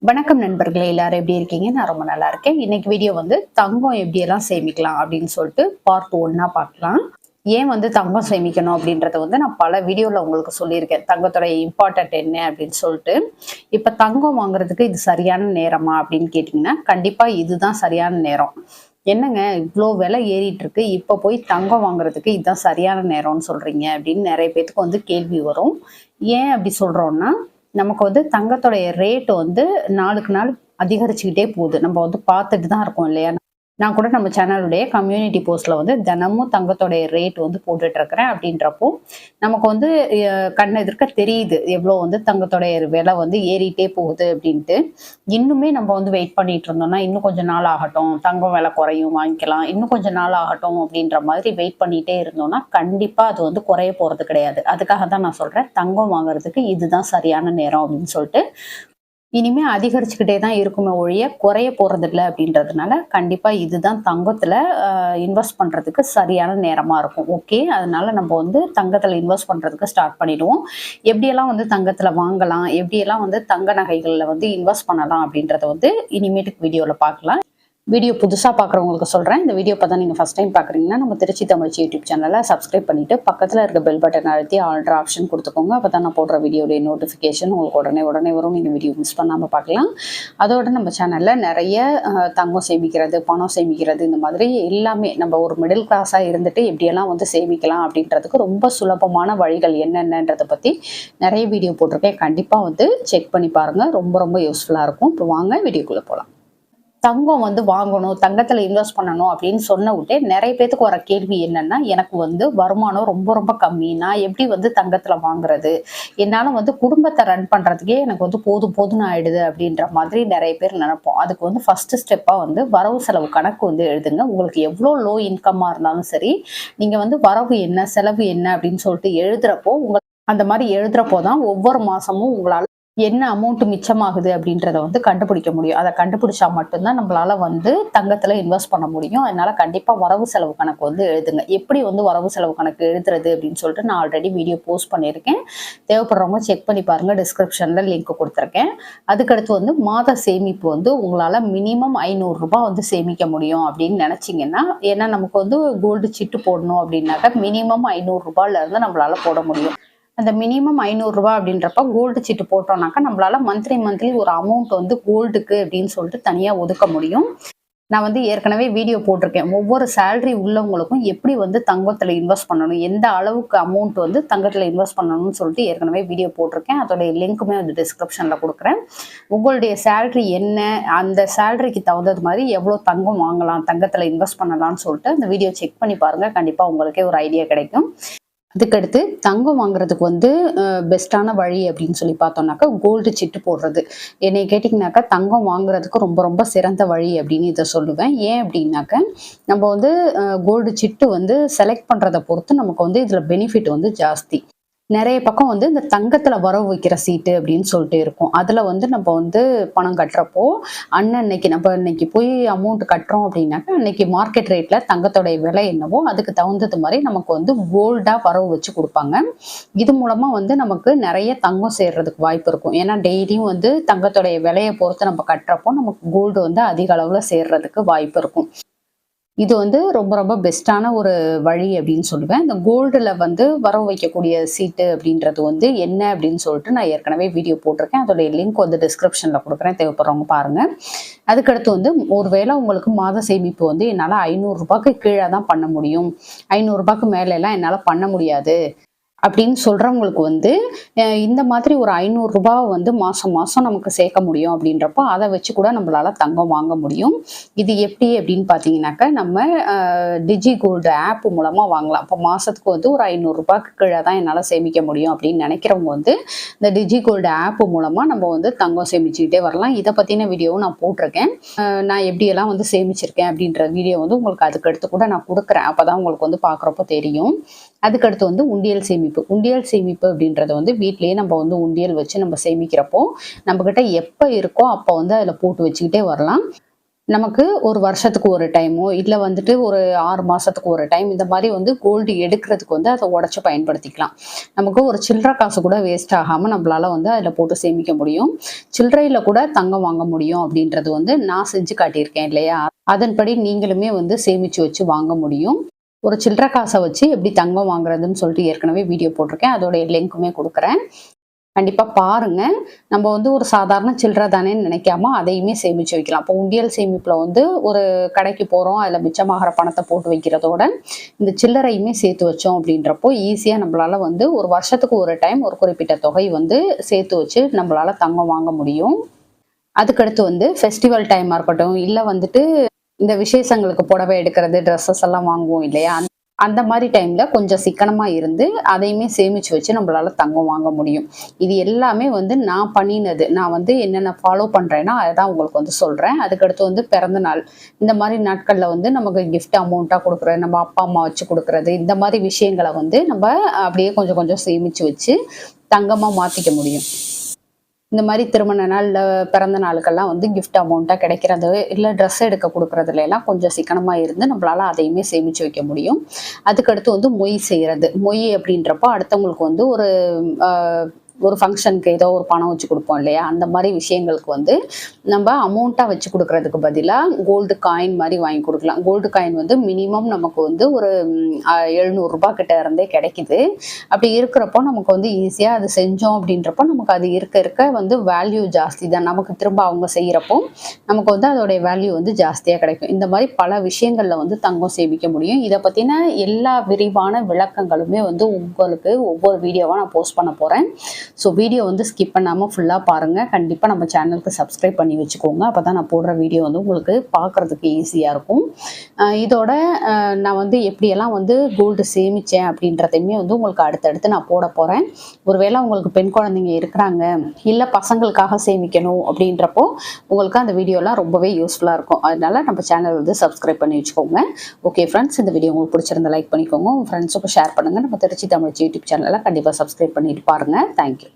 வணக்கம் நண்பர்களே, எல்லாரும் எப்படி இருக்கீங்க? நான் ரொம்ப நல்லா இருக்கேன். இன்னைக்கு வீடியோ வந்து தங்கம் எப்படியெல்லாம் சேமிக்கலாம் அப்படின்னு சொல்லிட்டு பார்ட் 1 பார்க்கலாம். ஏன் வந்து தங்கம் சேமிக்கணும் அப்படின்றத வந்து நான் பல வீடியோல உங்களுக்கு சொல்லியிருக்கேன். தங்கத்தோட இம்பார்ட்டன்ட் என்ன அப்படின்னு சொல்லிட்டு. இப்ப தங்கம் வாங்குறதுக்கு இது சரியான நேரமா அப்படின்னு கேட்டீங்கன்னா, கண்டிப்பா இதுதான் சரியான நேரம். என்னங்க இவ்வளோ விலை ஏறிட்டு இருக்கு, இப்ப போய் தங்கம் வாங்குறதுக்கு இதுதான் சரியான நேரம்னு சொல்றீங்க அப்படின்னு நிறைய பேத்துக்கு வந்து கேள்வி வரும். ஏன் அப்படி சொல்றோம்னா, நமக்கு வந்து தங்கத்தோடைய ரேட் வந்து நாளுக்கு நாள் அதிகரிச்சுக்கிட்டே போகுது. நம்ம வந்து பார்த்துட்டு தான் இருக்கோம் இல்லையா? நான் கூட நம்ம சேனலுடைய கம்யூனிட்டி போஸ்ட்ல வந்து தினமும் தங்கத்தோடைய ரேட் வந்து போட்டுட்டு இருக்கிறேன். அப்படின்றப்போ நமக்கு வந்து கண் எதிர்க்க தெரியுது எவ்வளோ வந்து தங்கத்தோடைய விலை வந்து ஏறிட்டே போகுது அப்படின்ட்டு. இன்னுமே நம்ம வந்து வெயிட் பண்ணிட்டு இருந்தோம்னா, இன்னும் கொஞ்சம் நாள் ஆகட்டும், தங்கம் விலை குறையும் வாங்கிக்கலாம், இன்னும் கொஞ்சம் நாள் ஆகட்டும் அப்படின்ற மாதிரி வெயிட் பண்ணிட்டே இருந்தோம்னா கண்டிப்பா அது வந்து குறைய போறது கிடையாது. அதுக்காக தான் நான் சொல்றேன், தங்கம் வாங்குறதுக்கு இதுதான் சரியான நேரம் அப்படின்னு சொல்லிட்டு. இனிமே அதிகரிச்சுக்கிட்டே தான் இருக்குமே ஒழிய குறைய போறதில்ல அப்படின்றதுனால, கண்டிப்பா இதுதான் தங்கத்துல இன்வெஸ்ட் பண்றதுக்கு சரியான நேரமா இருக்கும். ஓகே. அதனால நம்ம வந்து தங்கத்துல இன்வெஸ்ட் பண்றதுக்கு ஸ்டார்ட் பண்ணிடுவோம். எப்படியெல்லாம் வந்து தங்கத்துல வாங்கலாம், எப்படியெல்லாம் வந்து தங்க நகைகள்ல வந்து இன்வெஸ்ட் பண்ணலாம் அப்படின்றத வந்து இனிமேட்டுக்கு வீடியோல பார்க்கலாம். வீடியோ புதுசா பார்க்குறவங்களுக்கு சொல்றேன். இந்த வீடியோ இப்ப தான் நீங்க ஃபர்ஸ்ட் டைம் பார்க்குறீங்கன்னா, நம்ம திருச்சி தமிழ்ச்சி யூடியூப் சேனலை சப்ஸ்கிரைப் பண்ணிட்டு பக்கத்துல இருக்க பெல் பட்டன் அழுத்தி ஆல்ன்ற ஆப்ஷன் கொடுத்துக்கோங்க. அப்பதான் நான் போடுற வீடியோடைய நோட்டிஃபிகேஷன் உங்களுக்கு உடனே வரும். நீங்க வீடியோ மிஸ் பண்ணாம பார்க்கலாம். அதோட நம்ம சேனல்ல நிறைய தங்கம் சேமிக்கிறது, பணம் சேமிக்கிறது, இந்த மாதிரி எல்லாமே நம்ம ஒரு மிடில் கிளாஸா இருந்துட்டு எப்படியெல்லாம் வந்து சேமிக்கலாம் அப்படின்றதுக்கு ரொம்ப சுலபமான வழிகள் என்னென்னன்றதை பத்தி நிறைய வீடியோ போட்டிருக்கேன். கண்டிப்பா வந்து செக் பண்ணி பாருங்க. ரொம்ப யூஸ்ஃபுல்லா இருக்கும். இப்போ வாங்க வீடியோக்குள்ள போலாம். தங்கம் வந்து வாங்கணும், தங்கத்துல இன்வெஸ்ட் பண்ணணும் அப்படின்னு சொன்ன விட்டே நிறைய பேத்துக்கு வர கேள்வி என்னன்னா, எனக்கு வந்து வருமானம் ரொம்ப கம்மி, நான் எப்படி வந்து தங்கத்துல வாங்குறது, என்னால வந்து குடும்பத்தை ரன் பண்றதுக்கே எனக்கு வந்து போதும்னு ஆயிடுது அப்படின்ற மாதிரி நிறைய பேர் நினைப்போம். அதுக்கு வந்து ஃபர்ஸ்ட் ஸ்டெப்பா வந்து வரவு செலவு கணக்கு வந்து எழுதுங்க. உங்களுக்கு எவ்வளோ லோ இன்கம்மா இருந்தாலும் சரி, நீங்க வந்து வரவு என்ன செலவு என்ன அப்படின்னு சொல்லிட்டு எழுதுறப்போ அந்த மாதிரி எழுதுறப்போ தான் ஒவ்வொரு மாசமும் உங்களால என்ன அமௌண்ட் மிச்சமாகுது அப்படின்றத வந்து கண்டுபிடிக்க முடியும். அதை கண்டுபிடிச்சா மட்டும்தான் நம்மளால வந்து தங்கத்துல இன்வெஸ்ட் பண்ண முடியும். அதனால கண்டிப்பா வரவு செலவு கணக்கு வந்து எழுதுங்க. எப்படி வந்து வரவு செலவு கணக்கு எழுதுறது அப்படின்னு சொல்லிட்டு நான் ஆல்ரெடி வீடியோ போஸ்ட் பண்ணியிருக்கேன். தேவைப்படுறவங்க செக் பண்ணி பாருங்க. டிஸ்கிரிப்ஷன்ல லிங்க் கொடுத்துருக்கேன். அதுக்கடுத்து வந்து மாத சேமிப்பு வந்து உங்களால மினிமம் 500 ரூபாய் வந்து சேமிக்க முடியும் அப்படின்னு நினைச்சீங்கன்னா, ஏன்னா நமக்கு வந்து கோல்டு சிட்டு போடணும் அப்படின்னாக்கா மினிமம் 500 ரூபாயில இருந்து நம்மளால போட முடியும். அந்த மினிமம் 500 ரூபாய் அப்படின்றப்ப கோல்டு சீட்டு போட்டோம்னாக்கா நம்மளால மந்த்லி ஒரு அமௌண்ட் வந்து கோல்டுக்கு அப்படின்னு சொல்லிட்டு தனியா ஒதுக்க முடியும். நான் வந்து ஏற்கனவே வீடியோ போட்டிருக்கேன். ஒவ்வொரு சேலரி உள்ளவங்களுக்கும் எப்படி வந்து தங்கத்துல இன்வெஸ்ட் பண்ணணும், எந்த அளவுக்கு அமௌண்ட் வந்து தங்கத்துல இன்வெஸ்ட் பண்ணணும்னு சொல்லிட்டு ஏற்கனவே வீடியோ போட்டிருக்கேன். அதோட லிங்க்குமே வந்து டிஸ்கிரிப்ஷன்ல கொடுக்குறேன். உங்களுடைய சேலரி என்ன, அந்த சேலரிக்கு தகுந்தது மாதிரி எவ்வளவு தங்கம் வாங்கலாம், தங்கத்துல இன்வெஸ்ட் பண்ணலாம்னு சொல்லிட்டு அந்த வீடியோ செக் பண்ணி பாருங்க. கண்டிப்பா உங்களுக்கே ஒரு ஐடியா கிடைக்கும். அதுக்கடுத்து தங்கம் வாங்குறதுக்கு வந்து பெஸ்ட்டான வழி அப்படின்னு சொல்லி பார்த்தோம்னாக்கா கோல்டு சிட்டு போடுறது. என்னை கேட்டிங்கனாக்கா தங்கம் வாங்குறதுக்கு ரொம்ப சிறந்த வழி அப்படின்னு இதை சொல்லுவேன். ஏன் அப்படின்னாக்க நம்ம வந்து கோல்டு சிட்டு வந்து செலக்ட் பண்ணுறதை பொறுத்து நமக்கு வந்து இதில் பெனிஃபிட் வந்து ஜாஸ்தி. நிறைய பக்கம் வந்து இந்த தங்கத்துல வரவு வைக்கிற சீட்டு அப்படின்னு சொல்லிட்டு இருக்கும். அதுல வந்து நம்ம வந்து பணம் கட்டுறப்போ அன்னன்னைக்கு நம்ம இன்னைக்கு போய் அமௌண்ட் கட்டுறோம் அப்படின்னாக்கா அன்னைக்கு மார்க்கெட் ரேட்ல தங்கத்தோடைய விலை என்னவோ அதுக்கு தகுந்தது மாதிரி நமக்கு வந்து கோல்டா வரவு வச்சு கொடுப்பாங்க. இது மூலமா வந்து நமக்கு நிறைய தங்கம் சேர்றதுக்கு வாய்ப்பு இருக்கும். ஏன்னா டெய்லியும் வந்து தங்கத்தோடைய விலையை பொறுத்து நம்ம கட்டுறப்போ நமக்கு கோல்டு வந்து அதிக அளவுல சேர்றதுக்கு வாய்ப்பு இருக்கும். இது வந்து ரொம்ப பெஸ்ட்டான ஒரு வழி அப்படின்னு சொல்லுவேன். இந்த கோல்டுல வந்து வரவு வைக்கக்கூடிய சீட்டு அப்படின்றது வந்து என்ன அப்படின்னு சொல்லிட்டு நான் ஏற்கனவே வீடியோ போட்டிருக்கேன். அதோடைய லிங்க் வந்து டிஸ்கிரிப்ஷன்ல கொடுக்குறேன். தேவைப்படுறவங்க பாருங்க. அதுக்கடுத்து வந்து ஒருவேளை உங்களுக்கு மாத சேமிப்பு வந்து என்னால் 500 ரூபாய்க்கு கீழே தான் பண்ண முடியும், 500 ரூபாய்க்கு மேல எல்லாம் என்னால் பண்ண முடியாது அப்படின்னு சொல்றவங்களுக்கு வந்து இந்த மாதிரி ஒரு 500 ரூபாய் வந்து மாசம் நமக்கு சேர்க்க முடியும் அப்படின்றப்போ அதை வச்சு கூட நம்மளால தங்கம் வாங்க முடியும். இது எப்படி அப்படின்னு பார்த்தீங்கன்னாக்கா நம்ம டிஜி கோல்டு ஆப் மூலமா வாங்கலாம். இப்போ மாசத்துக்கு வந்து ஒரு 500 ரூபாய்க்கு கீழே தான் என்னால் சேமிக்க முடியும் அப்படின்னு நினைக்கிறவங்க வந்து இந்த டிஜி கோல்டு ஆப் மூலமா நம்ம வந்து தங்கம் சேமிச்சுக்கிட்டே வரலாம். இதை பத்தின வீடியோவும் நான் போட்டிருக்கேன். நான் எப்படியெல்லாம் வந்து சேமிச்சிருக்கேன் அப்படின்ற வீடியோ வந்து உங்களுக்கு அதுக்கடுத்து கூட நான் கொடுக்குறேன். அப்பதான் உங்களுக்கு வந்து பார்க்குறப்போ தெரியும். அதுக்கடுத்து வந்து உண்டியல் சேமிப்பு அப்படின்றத வந்து வீட்லயே நம்ம வந்து உண்டியல் வச்சு நம்ம சேமிக்கிறப்போ நம்ம கிட்ட எப்ப இருக்கோ அப்ப வந்து அதுல போட்டு வச்சுக்கிட்டே வரலாம். நமக்கு ஒரு வருஷத்துக்கு ஒரு டைமோ இல்லை வந்துட்டு ஒரு 6 மாசத்துக்கு ஒரு டைம் இந்த மாதிரி வந்து கோல்டு எடுக்கிறதுக்கு வந்து அதை உடச்சி பயன்படுத்திக்கலாம். நமக்கு ஒரு சில்லறை காசு கூட வேஸ்ட் ஆகாமல் நம்மளால வந்து அதில் போட்டு சேமிக்க முடியும். சில்லறையில் கூட தங்கம் வாங்க முடியும் அப்படின்றது வந்து நான் செஞ்சு காட்டியிருக்கேன் இல்லையா? அதன்படி நீங்களுமே வந்து சேமிச்சு வச்சு வாங்க முடியும். ஒரு சில்லறை காசை வச்சு எப்படி தங்கம் வாங்குறதுன்னு சொல்லிட்டு ஏற்கனவே வீடியோ போட்டிருக்கேன். அதோடைய லிங்க்குமே கொடுக்குறேன். கண்டிப்பா பாருங்க. நம்ம வந்து ஒரு சாதாரண சில்லறை தானேன்னு நினைக்காம அதையுமே சேமிச்சு வைக்கலாம். இப்போ உண்டியல் சேமிப்புல வந்து ஒரு கடைக்கு போறோம், அதுல மிச்சமாகிற பணத்தை போட்டு வைக்கிறதோட இந்த சில்லறையுமே சேர்த்து வச்சோம் அப்படின்றப்போ ஈஸியா நம்மளால வந்து ஒரு வருஷத்துக்கு ஒரு டைம் ஒரு குறிப்பிட்ட தொகை வந்து சேர்த்து வச்சு நம்மளால தங்கம் வாங்க முடியும். அதுக்கடுத்து வந்து ஃபெஸ்டிவல் டைமா இருக்கட்டும், இல்ல வந்துட்டு இந்த விசேஷங்களுக்கு புடவை எடுக்கிறது, ட்ரெஸ்ஸஸ் எல்லாம் வாங்குவோம் இல்லையா? அந்த மாதிரி டைம்ல கொஞ்சம் சிக்கனமா இருந்து அதையுமே சேமிச்சு வச்சு நம்மளால தங்கம் வாங்க முடியும். இது எல்லாமே வந்து நான் பண்ணினது. நான் வந்து என்னென்ன ஃபாலோ பண்றேன்னா அதான் உங்களுக்கு வந்து சொல்றேன். அதுக்கடுத்து வந்து பிறந்த நாள் இந்த மாதிரி நாட்கள்ல வந்து நமக்கு கிஃப்ட் அமௌண்ட்டா கொடுக்குறது, நம்ம அப்பா அம்மா வச்சு கொடுக்குறது, இந்த மாதிரி விஷயங்களை வந்து நம்ம அப்படியே கொஞ்சம் கொஞ்சம் சேமிச்சு வச்சு தங்கமா மாத்திக்க முடியும். இந்த மாதிரி திருமண நாள், பிறந்த நாளுக்கெல்லாம் வந்து கிஃப்ட் அமௌண்ட்டாக கிடைக்கிறது, இல்லை ட்ரெஸ் எடுக்க கொடுக்குறதுல எல்லாம் கொஞ்சம் சிக்கனமாக இருந்து நம்மளால அதையுமே சேமித்து வைக்க முடியும். அதுக்கடுத்து வந்து மொய் செய்கிறது. மொய் அப்படின்றப்போ அடுத்தவங்களுக்கு வந்து ஒரு ஃபங்க்ஷனுக்கு ஏதோ ஒரு பணம் வச்சு கொடுப்போம் இல்லையா? அந்த மாதிரி விஷயங்களுக்கு வந்து நம்ம அமௌண்ட்டாக வச்சு கொடுக்கறதுக்கு பதிலாக கோல்டு காயின் மாதிரி வாங்கி கொடுக்கலாம். கோல்டு காயின் வந்து மினிமம் நமக்கு வந்து ஒரு 700 கிட்ட இருந்தே கிடைக்குது. அப்படி இருக்கிறப்போ நமக்கு வந்து ஈஸியாக அது செஞ்சோம் அப்படின்றப்போ நமக்கு அது இருக்க இருக்க வந்து வேல்யூ ஜாஸ்தி தான். நமக்கு திரும்ப அவங்க செய்கிறப்போ நமக்கு வந்து அதோடைய வேல்யூ வந்து ஜாஸ்தியாக கிடைக்கும். இந்த மாதிரி பல விஷயங்களில் வந்து தங்கம் சேமிக்க முடியும். இதை பற்றின எல்லா விரிவான விளக்கங்களுமே வந்து உங்களுக்கு ஒவ்வொரு வீடியோவாக நான் போஸ்ட் பண்ண போகிறேன். ஸோ வீடியோ வந்து ஸ்கிப் பண்ணாமல் ஃபுல்லாக பாருங்கள். கண்டிப்பாக நம்ம சேனலுக்கு சப்ஸ்கிரைப் பண்ணி வச்சுக்கோங்க. அப்போ தான் நான் போடுற வீடியோ வந்து உங்களுக்கு பார்க்குறதுக்கு ஈஸியாக இருக்கும். இதோட நான் வந்து எப்படியெல்லாம் வந்து கோல்டு சேமித்தேன் அப்படின்றதையுமே வந்து உங்களுக்கு அடுத்தடுத்து நான் போட போகிறேன். ஒருவேளை உங்களுக்கு பெண் குழந்தைங்க இருக்கிறாங்க, இல்லை பசங்களுக்காக சேமிக்கணும் அப்படின்றப்போ உங்களுக்கு அந்த வீடியோலாம் ரொம்பவே யூஸ்ஃபுல்லாக இருக்கும். அதனால நம்ம சேனல் வந்து சப்ஸ்கிரைப் பண்ணி வச்சுக்கோங்க. ஓகே ஃப்ரெண்ட்ஸ், இந்த வீடியோ உங்களுக்கு பிடிச்சிருந்தா லைக் பண்ணிக்கோங்க. உங்கள் ஃப்ரெண்ட்ஸுக்கு ஷேர் பண்ணுங்கள். நம்ம திருச்சி தமிழ் யூடியூப் சேனலில் கண்டிப்பாக சப்ஸ்கிரைப் பண்ணிட்டு பாருங்கள். தேங்க்யூ.